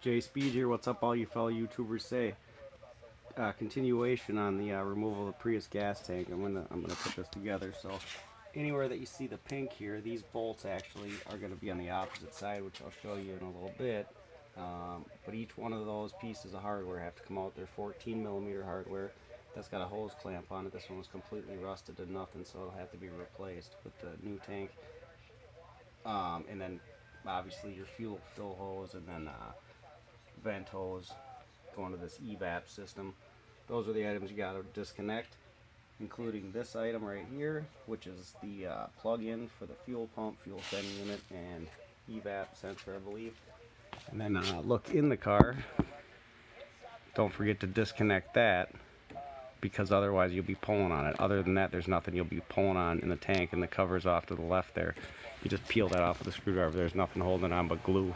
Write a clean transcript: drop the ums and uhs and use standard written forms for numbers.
Jay Speed here. What's up, all you fellow YouTubers? Say continuation on the removal of the Prius gas tank. I'm gonna put this together. So anywhere that you see the pink here, these bolts actually are going to be on the opposite side, which I'll show you in a little bit. But each one of those pieces of hardware have to come out. They're 14mm hardware. That's got a hose clamp on it. This one was completely rusted to nothing, so it'll have to be replaced with the new tank. And then obviously your fuel fill hose, and then vent hose going to this evap system. Those are the items you got to disconnect, including this item right here, which is the plug-in for the fuel pump, fuel sending unit, and evap sensor, I believe. And then look in the car. Don't forget to disconnect that, because otherwise you'll be pulling on it. Other than that, there's nothing you'll be pulling on in the tank, and the cover's off to the left there. You just peel that off with a screwdriver. There's nothing holding it on but glue.